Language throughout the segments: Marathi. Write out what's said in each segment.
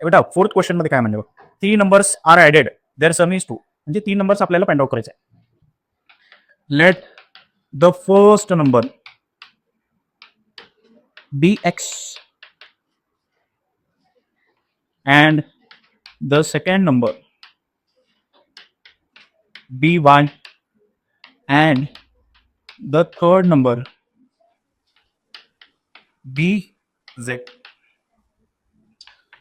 बेटा फोर्थ क्वेश्चन मध्ये काय म्हणजे 3 numbers are added their sum is 2, म्हणजे 3 नंबर्स आपल्याला फाइंड आउट करायचे आहे. Let the first number be x and the second number by and the third number bz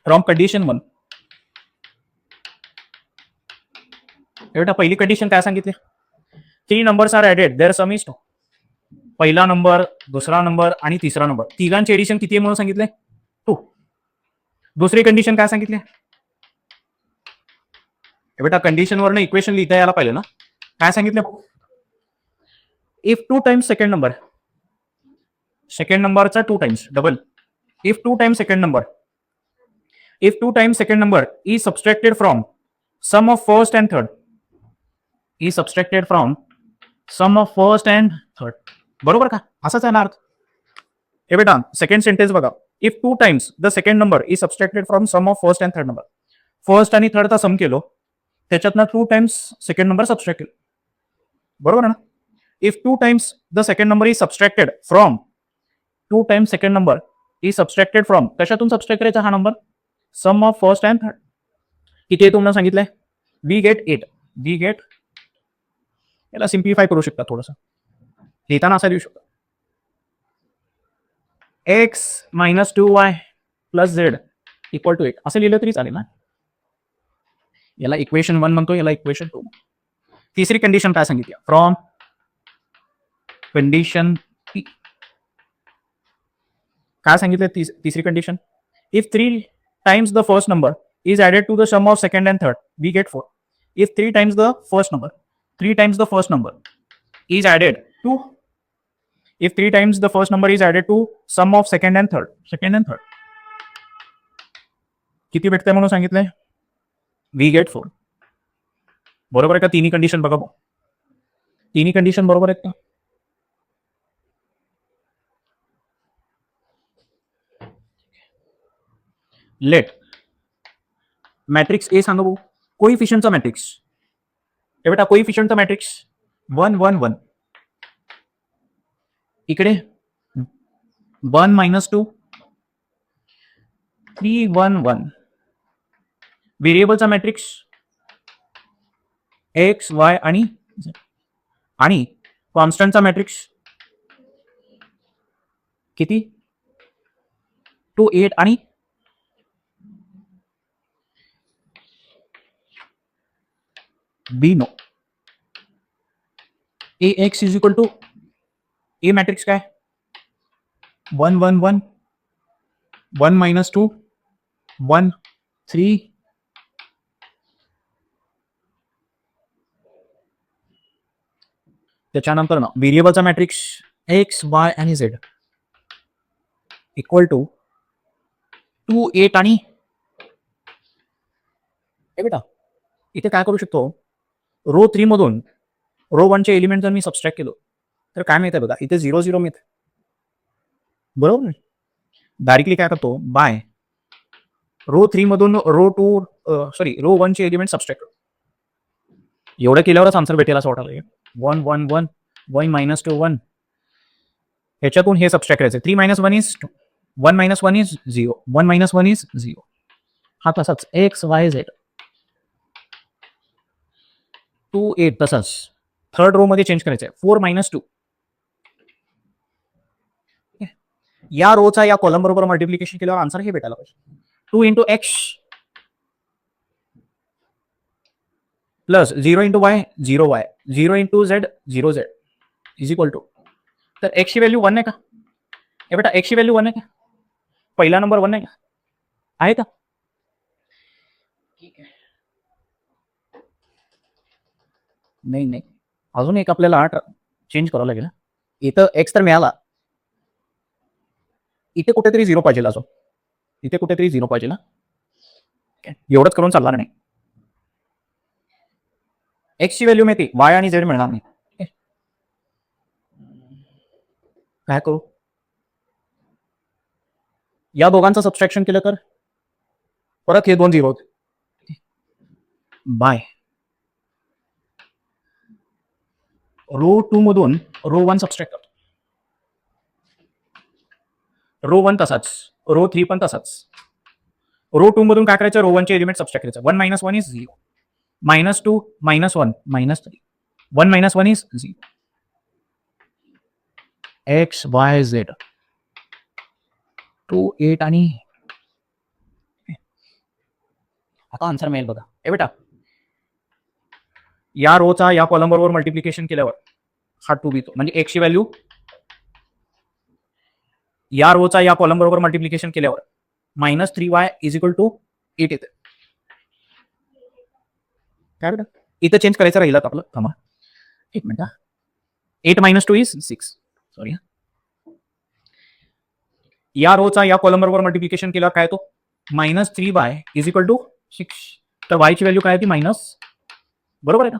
from condition 1. बेटा पहिली कंडिशन काय सांगितली? 3 numbers are added their sum is 2. पहिला नंबर, दुसरा नंबर आणि तिसरा नंबर तिघांचे एडिशन किती आहे म्हणून सांगितले? 2. दुसरी कंडिशन काय सांगितली? बेटा कंडिशन वरनं इक्वेशन लिहिता यायला पाहिजे ना. काय सांगितलं? इफ 2 टाइम्स सेकंड नंबरचा 2 times double. If 2 times second number is subtracted from sum of first and third. बरोबर का? असाच आहे ना अर्थ. हे बेटा सेकंड सेंटेन्स बघा. If 2 times the second number is subtracted from sum of first and third number. First आणि थर्डचा सम केलो, त्याच्यातनं 2 टाइम्स सेकंड नंबर सबस्ट्रॅक्ट केलो. बरोबर ना? If 2 times the second number is subtracted from 2 times second number is subtracted from, कशातून सबस्ट्रॅक्ट करायचा हा number? Sum of first and third. किती आहे तुम्हाला सांगितलंय? We get 8. याला सिम्प्लिफाय करू शकता थोडंसं, लिहिताना असा लिहू शकता x - 2y + z = 8 असं लिहिलं तरी चालेल ना. याला इक्वेशन 1 म्हणतो, याला इक्वेशन 2. तिसरी कंडिशन काय सांगितली? फ्रॉम कंडिशन P काय सांगितलं? तिसरी condition, if 3 times the first number is added to the sum of second and third we get 4. If 3 times the first number is added to sum of second and third. किती भेटतंय म्हणून सांगितलंय? We get 4. बरोबर आहे का? तिन्ही कंडिशन बघा, तिन्ही कंडिशन बरोबर आहेत का? लेट मॅट्रिक्स ए सांगा भाऊ. कोइफिशियंटचा मॅट्रिक्स. हे बेटा कोइफिशियंटचा मॅट्रिक्स 1 1 1. इकडे 1 - 2 3 1 1. व्हेरिएबलचा मॅट्रिक्स एक्स वाय आणि कॉन्स्टंटचा मॅट्रिक्स किती? 2 8 आणि B no. A X is equal to A matrix काय? 1 1 1 1 - 2 1 3 त्याच्यानंतर ना व्हेरिएबलचा मॅट्रिक्स एक्स वाय आणि झेड इक्वल टू 2 8 आणि हे बेटा इथे काय करू शकतो? रो 3 मधून रो 1 चे एलिमेंट जर मी सबस्ट्रॅक्ट केलो तर काय मिळतंय बघा, इथे 0 0 मिळते. बरोबर. डायरेक्टली काय करतो? बाय रो 3 मधून रो 1 चे एलिमेंट सबस्ट्रॅक्ट करतो. एवढं केल्यावरच आन्सर भेटेल असं वाटायला. 1 1 1 1 - 2 1. ह्याच्यातून हे सबस्ट्रॅक्ट करायचं. 3 - 1 इज 2. 1 - 1 इज 0. 1 - 1 इज 0. हा तसाच एक्स वाय झेड 2 8 तसाच थर्ड रो मध्ये चेंज करायचं आहे. 4 - 2. या रोचा या कॉलम बरोबर मल्टिप्लिकेशन केल्यावर आन्सर हे भेटायला पाहिजे. 2 × x plus 0 × y 0y 0 × z 0z is equal to, तर x ची व्हॅल्यू 1 आहे का? हे बेटा x ची व्हॅल्यू 1 आहे का? पहिला नंबर 1 आहे का? आहे का? ठीक आहे. नाही अजून एक आपल्याला चेंज करावं लागेल. इथं x तर मिळाला, इथे कुठेतरी 0 पाहिजे असो. इथे कुठेतरी 0 पाहिजे ना. एवढंच करून चालणार नाही. एक्स ची व्हॅल्यू मिळते, वाय आणि झेड मिळणार नाही. काय करू? या दोघांचं सबस्ट्रॅक्शन केलं तर परत हे 2 झिरो होते बाय रो 2 मधून रो 1 सबस्ट्रॅक्ट करतो. रो 1 तसाच, रो 3 पण तसाच. रो 2 मधून काय करायचं, रो 1 चे एलिमेंट सबस्ट्रॅक्ट करायचं. 1 - 1 is 0, -2 -1 -3, 1 - 1 is 0. X Y Z 2 8 आणि आता आन्सर मिळेल बघा. ए बेटा, या रोचा या कॉलम बरोबर मल्टिप्लिकेशन केल्यावर हा 2 येतो, म्हणजे एक्सची व्हॅल्यू या रोचा या कॉलम बरोबर मल्टिप्लिकेशन केल्यावर -3y = 8 येते. काय बेटा, इथं चेंज करायचं राहिलं आपलं. थांबा एक मिनिट. 8 - 2 इज 6. सॉरी, या रोचा या कॉलम बरोबर मल्टिप्लिकेशन केला काय तो -3y = 6. तर y ची व्हॅल्यू काय होती मायनस, बरोबर आहे ना,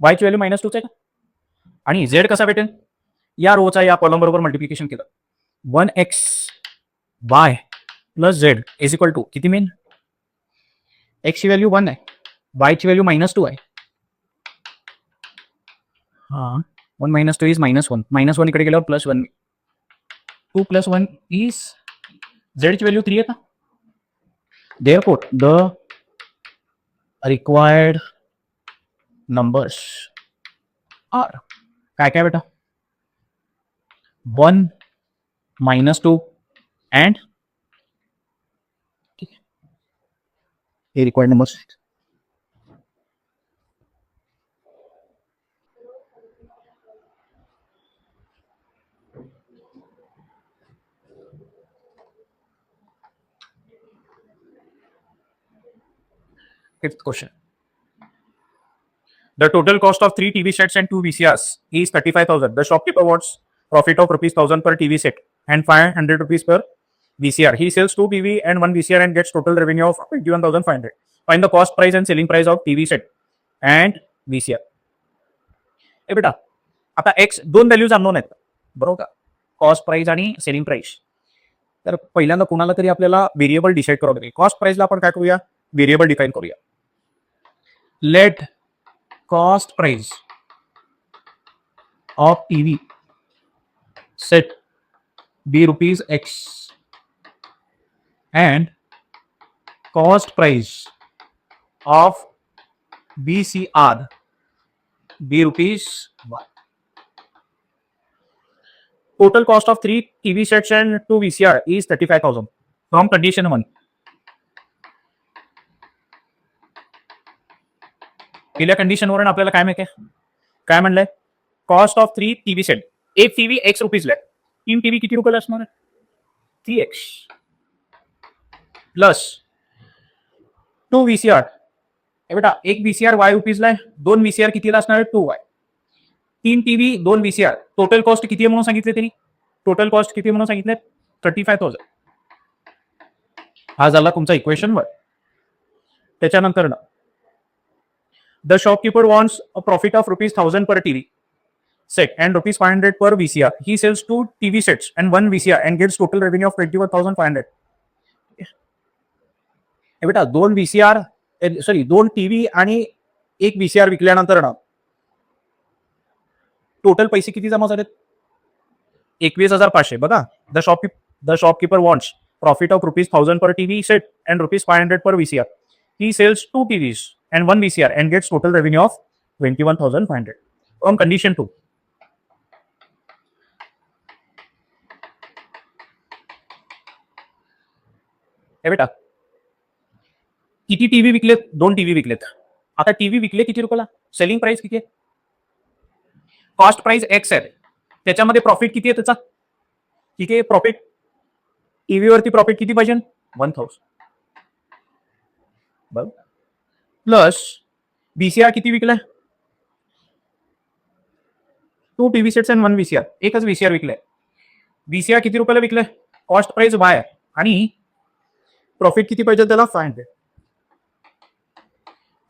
y ची व्हॅल्यू -2 आहे का. आणि z कसा भेटेल, या रोचा या कॉलम बरोबर मल्टिप्लिकेशन केलं 1x y + z = किती मेन, x ची व्हॅल्यू 1 आहे, y ची व्हॅल्यू -2 आहे. हा 1 - 2 इज -1, -1 इकडे गेल्यावर +1, 2 + 1 इज z ची व्हॅल्यू 3 आहे का. Therefore, the required numbers are काय काय बेटा, 1 -2 and हे required numbers. Fifth question. The total cost of 3 TV sets and 2 VCRs is 35,000. The shopkeeper wants profit of ₹1,000 per TV set and ₹500 per VCR. He sells 2 TV and 1 VCR and gets total revenue of 21,500. Find the cost price and selling price of TV set and VCR. ए बेटा, आता एक्स 2 व्हॅल्यूज अननोन आहेत, बरोबर का, कॉस्ट प्राइस आणि सेलिंग प्राइस. तर पहिल्यांदा कोणाला तरी आपल्याला व्हेरिएबल डिसाईड करावं लागेल. कॉस्ट प्राइसला आपण काय करूया, व्हेरिएबल डिफाईन करूया. Let cost price of TV set be ₹X and cost price of VCR be ₹Y. Total cost of 3 TV sets and 2 VCR is 35,000 from condition 1. पहिल्या कंडिशनवरून आपल्याला काय माहिती आहे, काय म्हणलंय, कॉस्ट ऑफ 3 टीव्ही सेट, एक टीव्ही ₹X ला, 3 टीव्ही किती रुपयाला असणार आहे, 3x प्लस 2 VCR. बेटा एक VCR ₹Y ला आहे, 2 VCR कितीला असणार आहे, 2y. 3 TV 2 VCR, total cost किती आहे म्हणून सांगितले त्यांनी, टोटल कॉस्ट किती म्हणून सांगितले, 35,000. हा झाला तुमचा इक्वेशन 1. त्याच्यानंतर ना, the shopkeeper wants a profit of ₹1,000 per TV set and ₹500 per VCR. He sells 2 TV sets and 1 VCR and gets total revenue of 21,500. बेटा 2 VCR सॉरी 2 टीव्ही आणि 1 VCR विकल्यानंतर ना टोटल पैसे किती जमा झालेत, 21,500. बघा, the shopkeeper wants profit of ₹1,000 per TV set and ₹500 per VCR. He sells 2 TVs and 1 VCR and gets total revenue of 21,500 on condition 2. हे बेटा, किती टीव्ही विकलेत, 2 टीव्ही विकलेत. आता टीव्ही विकले किती रुपयाला, सेलिंग प्राइस किती आहे, कॉस्ट प्राइस X आहे, त्याच्यामध्ये प्रॉफिट किती आहे त्याचा, किती आहे प्रॉफिट, टीव्हीवरती प्रॉफिट किती पाहिजे, 1,000 बघ, प्लस VCR किती विकलाय, 2 टीव्ही सेट्स अँड 1 VCR, एकच VCR विकलाय. VCR किती रुपयाला विकलाय, कॉस्ट प्राइस Y आहे आणि प्रॉफिट किती पाहिजे त्याला, 500.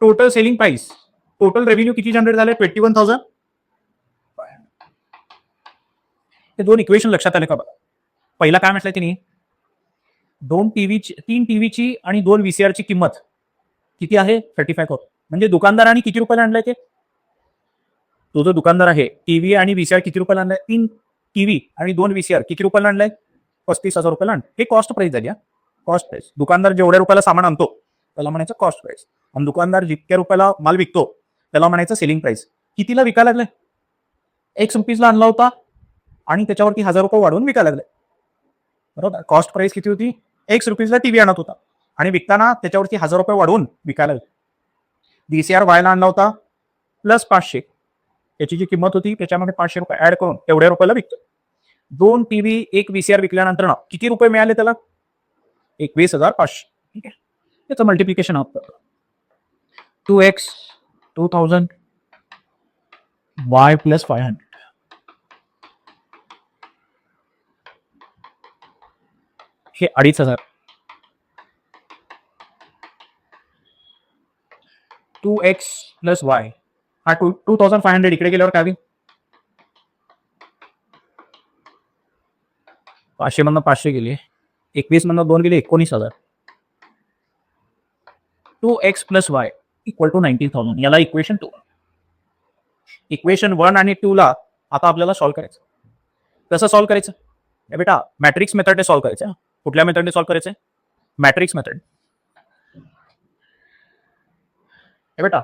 Total selling price, total revenue किती जनरेट झाले, 21,000. हे 2 इक्वेशन लक्षात आले का बघा. पहिला काय म्हटलंय त्यांनी, तीन टीव्हीची आणि 2 व्हीसीआरची किंमत किती आहे? 35,000. म्हणजे दुकानदाराने किती रुपयाला आणलाय ते? तो जो दुकानदार आहे, टीव्ही आणि व्हीसीआर किती रुपयाला आणलाय? 3 टीव्ही आणि 2 व्हीसीआर किती रुपयाला आणलाय? 35,000 रुपयाला आणलं. हे कॉस्ट प्राइस झाली. Cost price. दुकानदार जेवढ्या रुपयाला सामान आणतो त्याला म्हणायचं कॉस्ट प्राइस, आणि दुकानदार जितक्या रुपयाला माल विकतो त्याला म्हणायचं सेलिंग प्राइस. कितीला विकायला लागलाय? ₹1 आणला होता आणि त्याच्यावरती ₹1000 वाढवून विकायला लागलाय. बरोबर. कॉस्ट प्राइस किती होती? ₹1 टीव्ही आणत होता आणि विकताना त्याच्यावरती ₹1000 वाढवून विकायला लागले. व्हीसीआर व्हायला आणला होता प्लस 500, त्याची जी किंमत होती त्याच्यामध्ये ₹500 ऍड करून एवढ्या रुपयाला विकतो. 2 टीव्ही 1 व्हीसीआर विकल्यानंतर किती रुपये मिळाले त्याला? 21,500. ठीक आहे. त्याचं मल्टिप्लिकेशन आप 2x 2000 y प्लस 500. हे 2,500. 2x प्लस y हा 2,500 इकडे गेल्यावर काय होईल? 500 मधनं 500 गेले, 21 मधनं 2 गेले, 19,000. 2x plus y equal to 19,000. याला इक्वेशन 2. इक्वेशन 1 आणि 2 ला आता आपल्याला सॉल्व्ह करायचं. कसं सॉल्व्ह करायचं? हे बेटा मॅट्रिक्स मेथडने सॉल्व्ह करायचं. कुठल्या मेथडने सॉल्व्ह करायचं? Matrix method. हे बेटा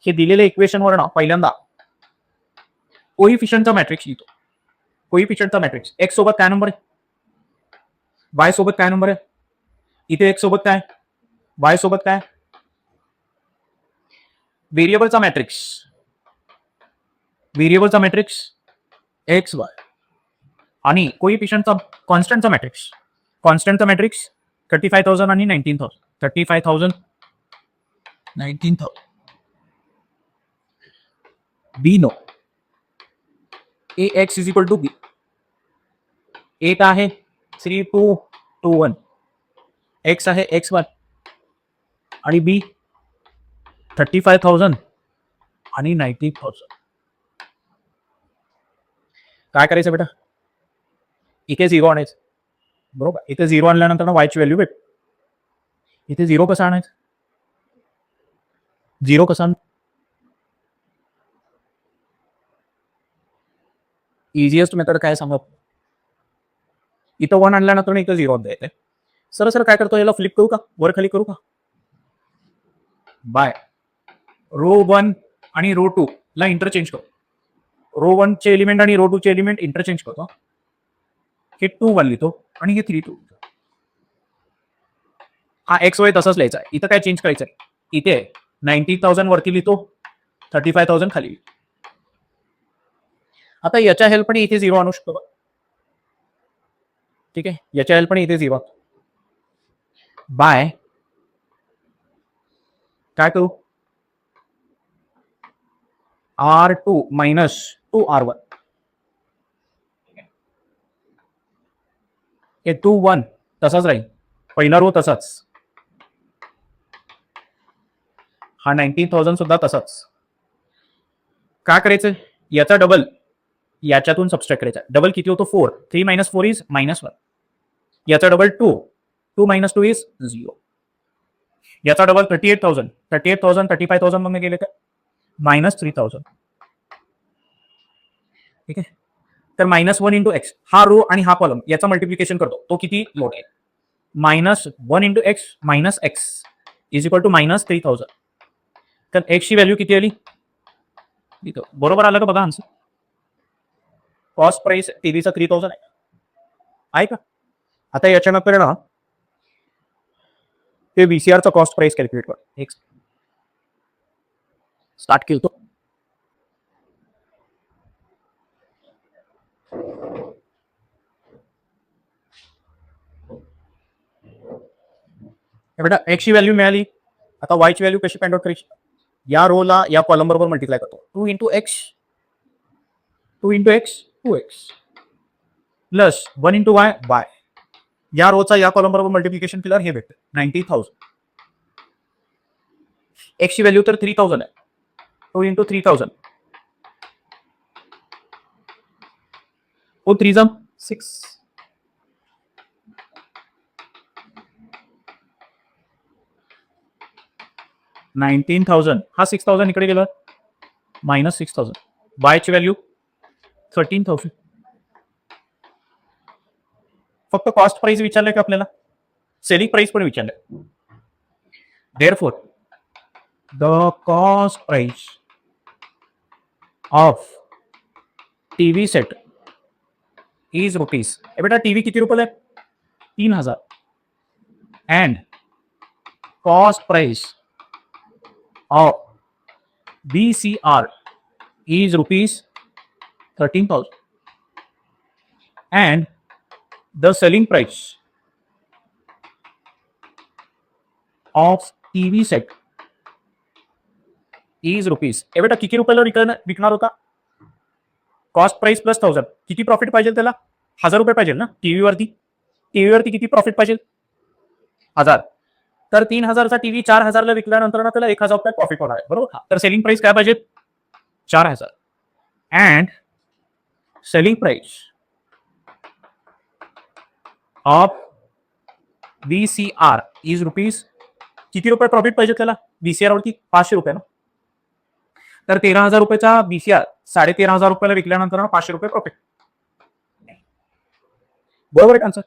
हे दिलेले इक्वेशन वर पहिल्यांदा कोइफिशियंटचा मॅट्रिक्स लिहितो. कोइफिशियंटचा मॅट्रिक्स. एक्स सोबत काय नंबर आहे? वाय सोबत काय नंबर आहे? इथे एक्स सोबत काय, वाय सोबत काय? व्हेरिएबलचा मॅट्रिक्स. व्हेरिएबलचा मॅट्रिक्स एक्स वाय आणि कोइफिशियंटचा कॉन्स्टंटचा मॅट्रिक्स. कॉन्स्टंटचा मॅट्रिक्स 35,000 आणि 19,000. 35,000 19,000. B no A X is equal to B. A का आहे 3221, एक्स आहे x1 आणि बी 35,000 आणि 19,000. काय करायचं बेटा? इथे 0 आणायचं. बरोबर. इथे 0 आणल्यानंतर वायची व्हॅल्यू भेट. इथे 0 कसं आणायचं? 0 कसं आण? इझिएस्ट मेथड काय सांगा? इथं 1 आणल्यानंतर इथं 0 आणता येते. सर काय करतो? याला फ्लिप करू का? वर खाली करू का? बाय रो 1 आणि रो 2 ला इंटरचेंज करू. रो 1 चे एलिमेंट आणि रो 2 चे एलिमेंट इंटरचेंज करतो. हे 2 1 लिहितो आणि हे 3 2. हा एक्स वाय तसाच लिहायचा आहे. इथं काय चेंज करायचं आहे? इथे 90,000 वरती लिहितो, 35,000 खाली लिहितो. आता याच्या हेल्पने इथे 0 आणू शकतो. ठीक आहे. याच्या हेल्पने इथे 0 बाय काय करू? R2 minus 2R1. हे 2 1 तसाच राहील. पहिला रो तसाच. हा 19,000 सुद्धा तसाच. काय करायचं? याचा डबल याच्यातून सबस्ट्रॅक्ट करायचा. डबल किती होतो? 4. 3 मायनस 4 इज -1. याचा डबल 2. 2 minus 2 is 0. याचा डबल 38,000. 38,000 35,000 मग गेले का? -3,000. ठीक आहे. तर -1 इंटू एक्स हा रो आणि हा कॉलम याचा मल्टिप्लिकेशन करतो. तो किती मोठा आहे? -1 into x minus x is equal to -3,000. तर एक्सची व्हॅल्यू किती आली? बरोबर आलं का बघा आन्सर. कॉस्ट प्राइस टीव्हीचा 3,000 आहे का? आता याच्यानंतर ना ते व्हीसीआरचा कॉस्ट प्राइस कॅल्क्युलेट कर. एक स्टार्ट केलं तो. बेटा एक्सची व्हॅल्यू मिळाली. आता वायची व्हॅल्यू कशी फाइंड आउट करायची? या रोला या कॉलम बरोबर मल्टिप्लाय करतो. 2 into x 2x plus 1 into Y Y. या रोचा या कॉलम बरोबर मल्टिप्लिकेशन केल्यावर हे भेटतं 90,000. एक्सची व्हॅल्यू तर 3,000 आहे. 2 इंटू 3,000 3 6. 19,000. हा 6,000 इकडे गेला, -6,000. बायची व्हॅल्यू 13,000. फक्त कॉस्ट प्राइस विचारलंय का आपल्याला? सेलिंग प्राइस पण विचारलंय. Therefore the cost price of TV set is rupees. बेटा टीव्ही किती रुपयाला आहे? 3,000. And cost price of BCR is rupees 13,000 and the selling price of TV set is rupees. बेटा किती रुपयाला विकणार होता? Cost price plus 1,000. किती प्रॉफिट पाहिजे त्याला? 1,000 रुपये पाहिजे ना टीव्हीवरती किती प्रॉफिट पाहिजे? 1,000. तर 3,000चा टीव्ही 4,000ला विकल्यानंतर ना त्याला 1,000 रुपये प्रॉफिट होणार आहे, बरोबर. तर सेलिंग प्राइस काय पाहिजे? 4,000. And selling price of VCR is rupees. किती रुपये प्रॉफिट पाहिजे त्याला? VCR वरती 500 रुपये ना. तर 13,000 रुपयाचा VCR 13,500 रुपयाला विकल्यानंतर 500 रुपये प्रॉफिट. बरोबर आहे आन्सर.